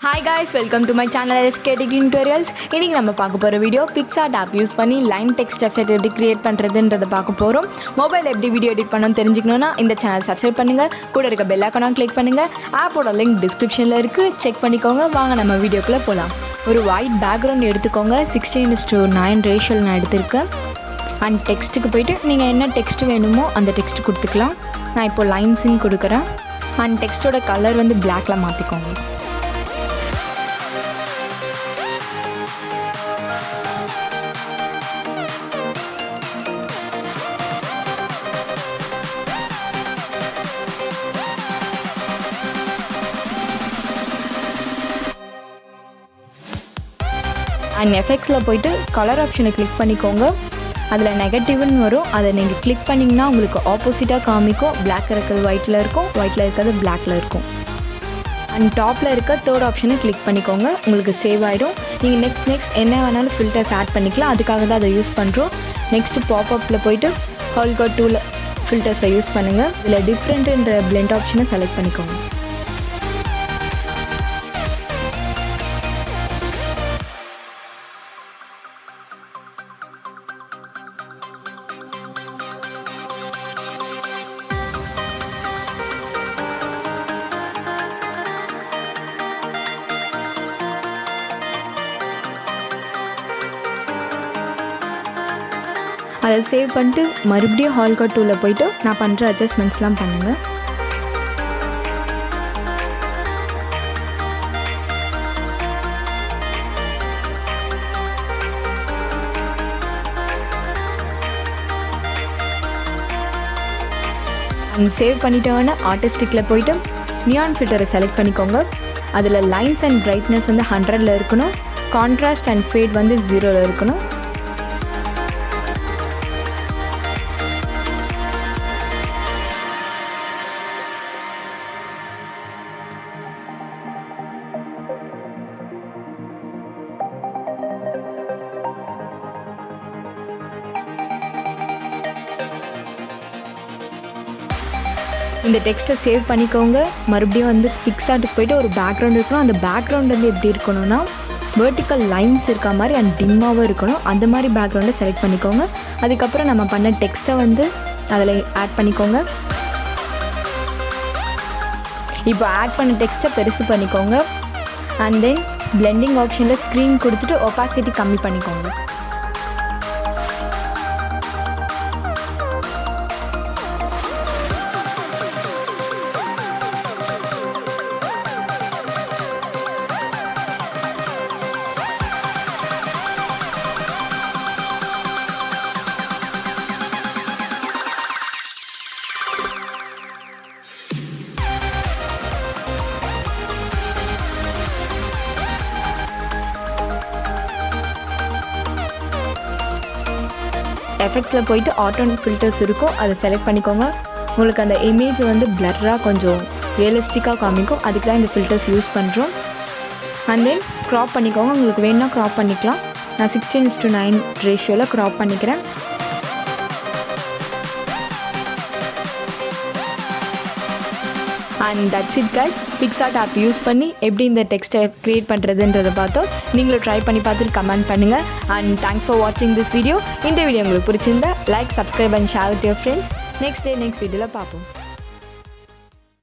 Hi guys, welcome to my channel SK Tutorials. இன்னைக்கு நம்ம பார்க்க போற வீடியோ Picsart app யூஸ் பண்ணி லைன் டெக்ஸ்ட் எஃபெக்ட் எப்படி கிரியேட் பண்றதுன்றத பார்க்க போறோம். மொபைல் எப்படி வீடியோ எடிட் பண்ணனும் தெரிஞ்சுக்கணும்னா இந்த சேனல் சப்ஸ்கிரைப் பண்ணுங்க. கூட இருக்க பெல் ஐகானை கிளிக் பண்ணுங்க. ஆப்போட லிங்க் டிஸ்கிரிப்ஷன்ல இருக்கு. செக் பண்ணிக்கோங்க. வாங்க நம்ம வீடியோக்குள்ள போலாம். ஒரு white background எடுத்துக்கோங்க. 16:9 ரேஷியோல நான் எடுத்துர்க்கேன். அண்ட் டெக்ஸ்ட்டுக்கு போய்ட்டு நீங்க என்ன டெக்ஸ்ட் வேணுமோ அந்த டெக்ஸ்ட் கொடுத்துக்கலாம். நான் இப்போ லைன்ஸ்னு கொடுக்கறேன். அண்ட் டெக்ஸ்டோட கலர் வந்து blackல மாத்திக்கோங்க. அண்ட் எஃபெக்ட்ஸில் போய்ட்டு கலர் ஆப்ஷனை கிளிக் பண்ணிக்கோங்க. அதில் நெகட்டிவ்னு வரும். அதை நீங்கள் கிளிக் பண்ணிங்கன்னா உங்களுக்கு ஆப்போசிட்டாக காமிக்கும். பிளாக் இருக்கிறது ஒயிட்டில் இருக்கும், ஒயிட்டில் இருக்கிறது பிளாக்ல இருக்கும். அண்ட் டாப்பில் இருக்க தேர்ட் ஆப்ஷனை கிளிக் பண்ணிக்கோங்க. உங்களுக்கு சேவ் ஆகிடும். நீங்கள் நெக்ஸ்ட் என்ன வேணாலும் ஃபில்டர்ஸ் ஆட் பண்ணிக்கலாம். அதுக்காக தான் அதை யூஸ் பண்ணுறோம். நெக்ஸ்ட்டு பாப்அப்பில் போய்ட்டு ஹால்கட் டூவில் ஃபில்டர்ஸை யூஸ் பண்ணுங்கள். இதில் டிஃப்ரெண்ட்டுன்ற பிளெண்ட் ஆப்ஷனை செலக்ட் பண்ணிக்கோங்க. அதை சேவ் பண்ணிட்டு மறுபடியும் ஹால்கட் டூவில் போய்ட்டு நான் பண்ணுற அட்ஜஸ்ட்மெண்ட்ஸ்லாம் பண்ணுங்கள். அண்ட் சேவ் பண்ணிட்டோன்னு ஆர்டிஸ்டிக்கில் போய்ட்டு நியான் ஃபில்டரை செலக்ட் பண்ணிக்கோங்க. அதில் லைன்ஸ் அண்ட் பிரைட்னஸ் வந்து 100ல் இருக்கணும். கான்ட்ராஸ்ட் அண்ட் ஃபேட் வந்து 0ல் இருக்கணும். இந்த டெக்ஸ்ட்டை சேவ் பண்ணிக்கோங்க. மறுபடியும் வந்து பிக்சார்ட்டுக்கு போய்ட்டு ஒரு பேக்ரவுண்ட் இருக்கணும். அந்த பேக்ரவுண்ட் வந்து எப்படி இருக்கணும்னா வெர்டிக்கல் லைன்ஸ் இருக்க மாதிரி அண்ட் டிம்மாகவும் இருக்கணும். அந்த மாதிரி பேக்ரவுண்டை செலக்ட் பண்ணிக்கோங்க. அதுக்கப்புறம் நம்ம பண்ண டெக்ஸ்ட்டை வந்து அதில் ஆட் பண்ணிக்கோங்க. இப்போ ஆட் பண்ண டெக்ஸ்ட்டை பெருசு பண்ணிக்கோங்க. அண்ட் தென் பிளெண்டிங் ஆப்ஷனில் ஸ்க்ரீன் கொடுத்துட்டு ஒபாசிட்டி கம்மி பண்ணிக்கோங்க. எஃபெக்ட்ஸில் போய்ட்டு ஆட்டோ ஃபில்டர்ஸ் இருக்கும். அதை செலக்ட் பண்ணிக்கோங்க. உங்களுக்கு அந்த இமேஜ் வந்து பிளர்ராக கொஞ்சம் ரியலிஸ்டிக்காக காமிக்கும். அதுக்கு தான் இந்த ஃபில்டர்ஸ் யூஸ் பண்ணுறோம். அண்ட் தென் க்ராப் பண்ணிக்கோங்க. உங்களுக்கு வேணுன்னா க்ராப் பண்ணிக்கலாம். நான் 16:9 ரேஷியோவில் க்ராப் பண்ணிக்கிறேன். And that's it guys. Picsart app use பண்ணி எப்படி இந்த டெக்ஸ்ட்டை க்ரியேட் பண்ணுறதுன்றதை பார்த்தோம். நீங்களும் ட்ரை பண்ணி பார்த்துட்டு கமெண்ட் பண்ணுங்கள். அண்ட் தேங்க்ஸ் ஃபார் வாட்சிங் திஸ் வீடியோ. இந்த வீடியோ உங்களுக்கு பிடிச்சிருந்தா like, subscribe and share with your friends. Next வீடியோவில் பார்ப்போம்.